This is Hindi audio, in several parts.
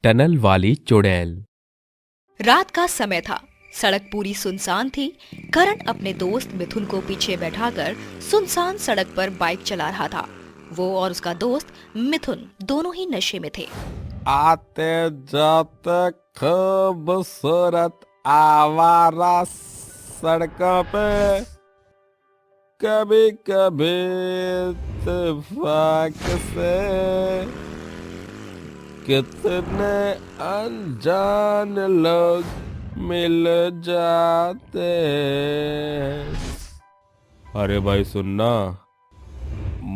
टनल वाली चुड़ैल। रात का समय था। सड़क पूरी सुनसान थी। करण अपने दोस्त मिथुन को पीछे बैठाकर सुनसान सड़क पर बाइक चला रहा था। वो और उसका दोस्त मिथुन दोनों ही नशे में थे। आते जाते खूबसूरत आवारा सड़कों पे कभी कभी इत्तेफाक से कितने अनजान लोग मिल जाते। अरे भाई सुनना,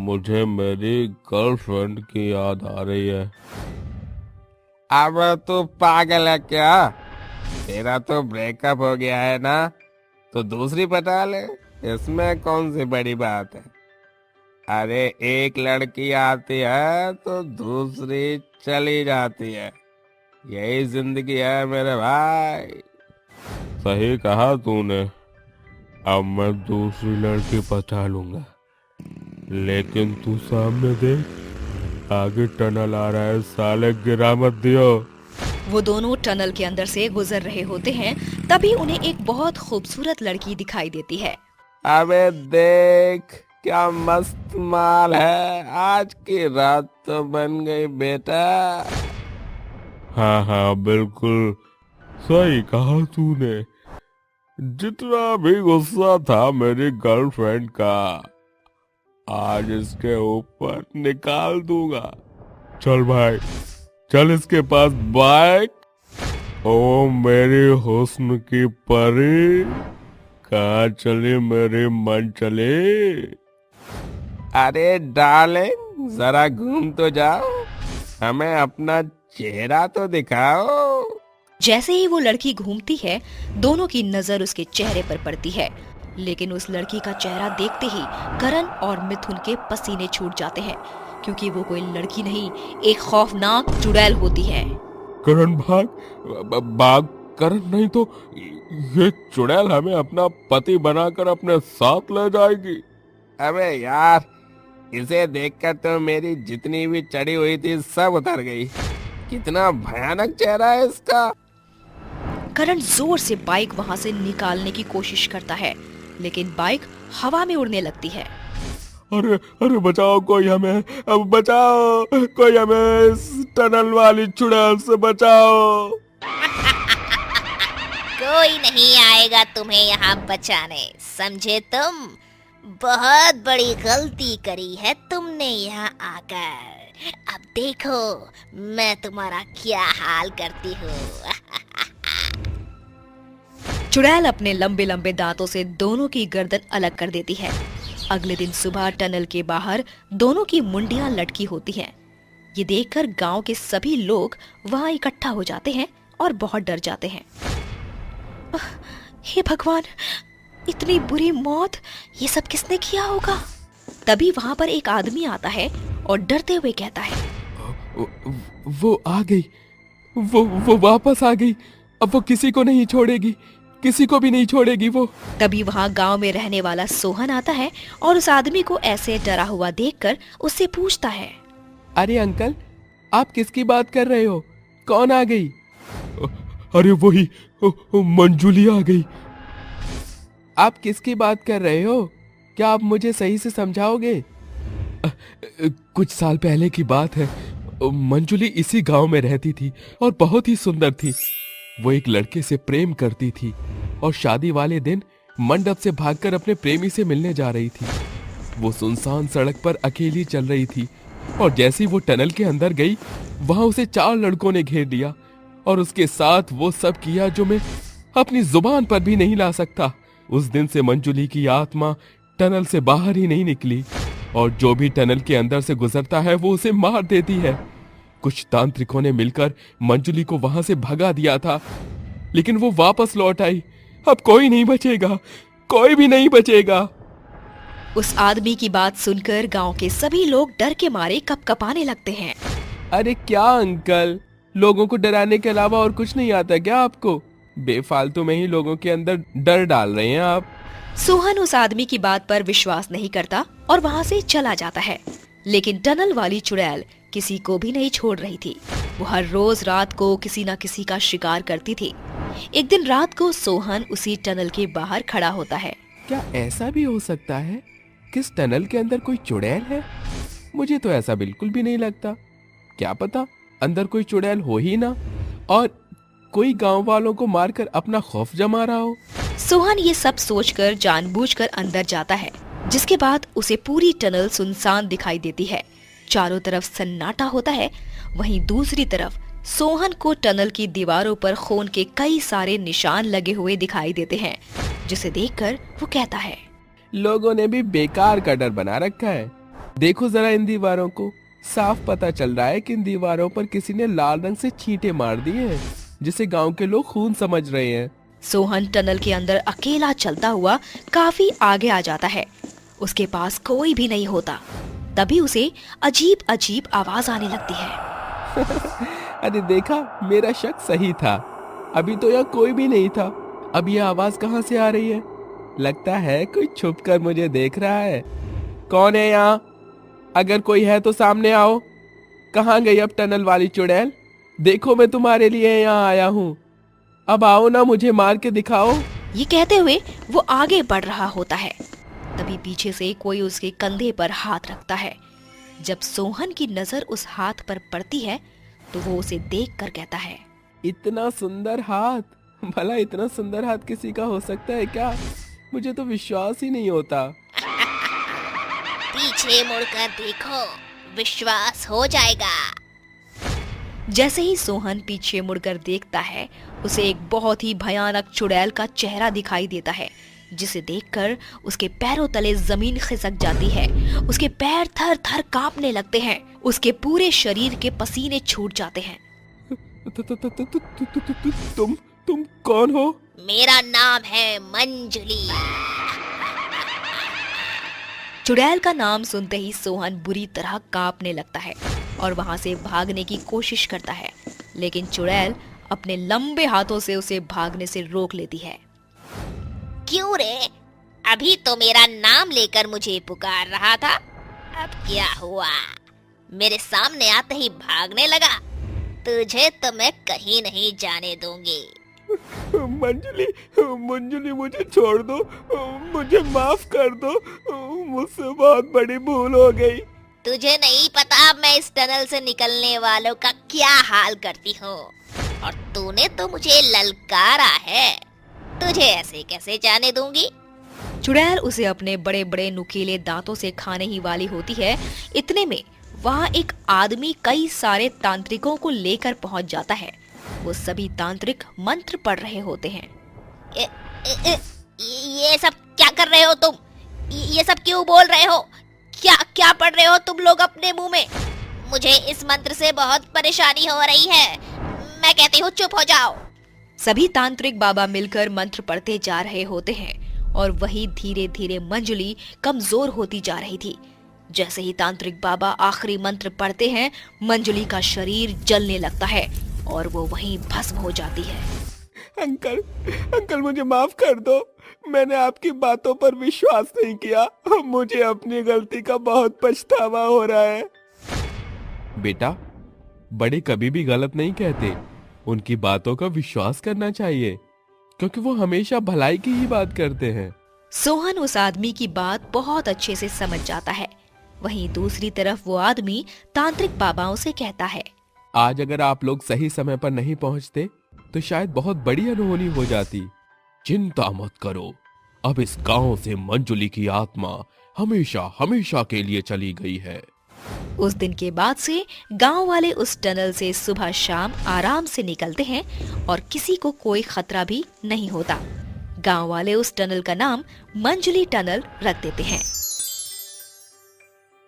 मुझे मेरी गर्लफ्रेंड की याद आ रही है। अब तू पागल है क्या? तेरा तो ब्रेकअप हो गया है ना, तो दूसरी पटा ले, इसमें कौन सी बड़ी बात है। अरे एक लड़की आती है तो दूसरी चली जाती है, यही जिंदगी है मेरे भाई। सही कहा तूने। अब मैं दूसरी लड़की पटा लूंगा, लेकिन तू सामने देख, आगे टनल आ रहा है, साले गिरा मत दियो। वो दोनों टनल के अंदर से गुजर रहे होते हैं, तभी उन्हें एक बहुत खूबसूरत लड़की दिखाई देती है। अबे देख क्या मस्त माल है, आज की रात तो बन गई बेटा। हाँ बिल्कुल सही कहा तूने। जितना भी गुस्सा था मेरी गर्लफ्रेंड का, आज इसके ऊपर निकाल दूंगा। चल भाई, चल इसके पास बाइक। ओ मेरी हुस्न की परी, कहाँ चली मेरी मन चली। अरे डार्लिंग, जरा घूम तो जाओ, हमें अपना चेहरा तो दिखाओ। जैसे ही वो लड़की घूमती है, दोनों की नजर उसके चेहरे पर पड़ती है। लेकिन उस लड़की का चेहरा देखते ही करण और मिथुन के पसीने छूट जाते हैं, क्योंकि वो कोई लड़की नहीं, एक खौफनाक चुड़ैल होती है। करण भाग, भाग करण, नहीं तो ये चुड़ैल हमें अपना पति बनाकर अपने साथ ले जाएगी। अबे यार, इसे देखकर तो मेरी जितनी भी चढ़ी हुई थी सब उतर गई। कितना भयानक चेहरा है इसका। करण जोर से बाइक वहां से निकालने की कोशिश करता है, लेकिन बाइक हवा में उड़ने लगती है। अरे अरे बचाओ, कोई हमें, अब बचाओ, कोई हमें इस टनल वाली चुड़ैल से बचाओ। कोई नहीं आएगा तुम्हें यहाँ बचाने, समझे तुम? बहुत बड़ी गलती करी है तुमने यहाँ आकर। अब देखो मैं तुम्हारा क्या हाल करती हूँ। चुड़ैल अपने लंबे लंबे दांतों से दोनों की गर्दन अलग कर देती है। अगले दिन सुबह टनल के बाहर दोनों की मुंडियां लटकी होती हैं। ये देखकर गांव के सभी लोग वहां इकट्ठा हो जाते हैं और बहुत डर जाते हैं। हे भगवान, इतनी बुरी मौत, ये सब किसने किया होगा? तभी वहां पर एक आदमी आता है और डरते हुए कहता है, वो आ गई, वो वापस आ गई। अब वो किसी को नहीं छोड़ेगी, किसी को भी नहीं छोड़ेगी वो। तभी वहां गांव में रहने वाला सोहन आता है और उस आदमी को ऐसे डरा हुआ देखकर उससे पूछता है, अरे अंकल, आप किसकी बात कर रहे हो? कौन आ गई? अरे वही मंजुली आ गई। आप किसकी बात कर रहे हो? क्या आप मुझे सही से समझाओगे? कुछ साल पहले की बात है। मंजुली इसी गांव में रहती थी और बहुत ही सुंदर थी। वो एक लड़के से प्रेम करती थी और शादी वाले दिन मंडप से भागकर अपने प्रेमी से मिलने जा रही थी। वो सुनसान सड़क पर अकेली चल रही थी और जैसे ही वो टनल के अंदर गई, वहां उसे 4 लड़कों ने घेर लिया और उसके साथ वो सब किया जो मैं अपनी जुबान पर भी नहीं ला सकता। उस दिन से मंजुली की आत्मा टनल से बाहर ही नहीं निकली और जो भी टनल के अंदर से गुजरता है वो उसे मार देती है। कुछ तांत्रिकों ने मिलकर मंजुली को वहां से भगा दिया था, लेकिन वो वापस लौट आई। अब कोई नहीं बचेगा, कोई भी नहीं बचेगा। उस आदमी की बात सुनकर गांव के सभी लोग डर के मारे कपकपाने लगते हैं। अरे क्या अंकल, लोगों को डराने के अलावा और कुछ नहीं आता क्या आपको? बेफालतू में ही लोगों के अंदर डर डाल रहे हैं आप। सोहन उस आदमी की बात पर विश्वास नहीं करता और वहां से चला जाता है। लेकिन टनल वाली चुड़ैल किसी को भी नहीं छोड़ रही थी। वो हर रोज रात को किसी न किसी का शिकार करती थी। एक दिन रात को सोहन उसी टनल के बाहर खड़ा होता है। क्या ऐसा भी हो सकता है कि इस टनल के अंदर कोई चुड़ैल है? मुझे तो ऐसा बिल्कुल भी नहीं लगता। क्या पता अंदर कोई चुड़ैल हो ही ना और कोई गांव वालों को मारकर अपना खौफ जमा रहा हो। सोहन ये सब सोचकर जानबूझकर अंदर जाता है, जिसके बाद उसे पूरी टनल सुनसान दिखाई देती है। चारों तरफ सन्नाटा होता है। वहीं दूसरी तरफ सोहन को टनल की दीवारों पर खून के कई सारे निशान लगे हुए दिखाई देते हैं, जिसे देखकर वो कहता है, लोगों ने भी बेकार का डर बना रखा है। देखो जरा इन दीवारों को, साफ पता चल रहा है कि इन दीवारों पर किसी ने लाल रंग से छींटे मार दिए हैं, जिसे गांव के लोग खून समझ रहे हैं। सोहन टनल के अंदर अकेला चलता हुआ काफी आगे आ जाता है। उसके पास कोई भी नहीं होता। तभी उसे अजीब अजीब आवाज आने लगती है। अरे देखा, मेरा शक सही था। अभी तो यहाँ कोई भी नहीं था। अब ये आवाज कहाँ से आ रही है? लगता है कोई छुपकर मुझे देख रहा है। कौन है यहाँ? अगर कोई है तो सामने आओ। कहाँ गई अब टनल वाली चुड़ैल? देखो मैं तुम्हारे लिए यहाँ आया हूँ। अब आओ ना, मुझे मार के दिखाओ। ये कहते हुए वो आगे बढ़ रहा होता है। तभी पीछे से कोई उसके कंधे पर हाथ रखता है। जब सोहन की नजर उस हाथ पर पड़ती है तो वो उसे देखकर कहता है, इतना सुंदर हाथ! भला इतना सुंदर हाथ किसी का हो सकता है क्या? मुझे तो विश्वास ही नहीं होता। पीछे मुड़कर देखो, विश्वास हो जाएगा। जैसे ही सोहन पीछे मुड़कर देखता है, उसे एक बहुत ही भयानक चुड़ैल का चेहरा दिखाई देता है, जिसे देखकर उसके पैरों तले जमीन खिसक जाती है। उसके पैर थर थर कांपने लगते हैं। उसके पूरे शरीर के पसीने छूट जाते हैं। तुम कौन हो? मेरा नाम है मंजुली। चुड़ैल का नाम सुनते ही सोहन बुरी तरह कांपने लगता है और वहां से भागने की कोशिश करता है, लेकिन चुड़ैल अपने लंबे हाथों से उसे भागने से रोक लेती है। क्यों रे? अभी तो मेरा नाम लेकर मुझे पुकार रहा था। अब क्या हुआ? मेरे सामने आते ही भागने लगा। तुझे तो मैं कहीं नहीं जाने दूंगी। मंजुली मुझे छोड़ दो। मुझे माफ कर दो। मुझसे बहुत बड़ी भूल हो गई। तुझे नहीं पता मैं इस टनल से निकलने वालों का क्या हाल करती हूँ, और तूने तो मुझे ललकारा है। तुझे ऐसे कैसे जाने दूंगी? चुड़ैल उसे अपने बड़े बड़े नुकीले दांतों से खाने ही वाली होती है। इतने में वहाँ एक आदमी कई सारे तांत्रिकों को लेकर पहुँच जाता है। वो सभी तांत्रिक मंत्र पढ़ रहे होते हैं। ये सब क्या कर रहे हो तुम? ये सब क्यों बोल रहे हो? क्या क्या पढ़ रहे हो तुम लोग अपने मुंह में? मुझे इस मंत्र से बहुत परेशानी हो रही है। मैं कहती हूँ चुप हो जाओ। सभी तांत्रिक बाबा मिलकर मंत्र पढ़ते जा रहे होते हैं और वही धीरे धीरे मंजुली कमजोर होती जा रही थी। जैसे ही तांत्रिक बाबा आखिरी मंत्र पढ़ते हैं, मंजुली का शरीर जलने लगता है और वो वहीं भस्म हो जाती है। अंकल मुझे माफ कर दो। मैंने आपकी बातों पर विश्वास नहीं किया। मुझे अपनी गलती का बहुत पछतावा हो रहा है। बेटा, बड़े कभी भी गलत नहीं कहते। उनकी बातों का विश्वास करना चाहिए, क्योंकि वो हमेशा भलाई की ही बात करते हैं। सोहन उस आदमी की बात बहुत अच्छे से समझ जाता है। वहीं दूसरी तरफ वो आदमी तांत्रिक बाबाओं से कहता है, आज अगर आप लोग सही समय पर नहीं पहुंचते तो शायद बहुत बड़ी अनहोनी हो जाती। चिंता मत करो, अब इस गांव से मंजुली की आत्मा हमेशा हमेशा के लिए चली गई है। उस दिन के बाद से गांव वाले उस टनल से सुबह शाम आराम से निकलते हैं और किसी को कोई खतरा भी नहीं होता। गांव वाले उस टनल का नाम मंजुली टनल रख देते हैं।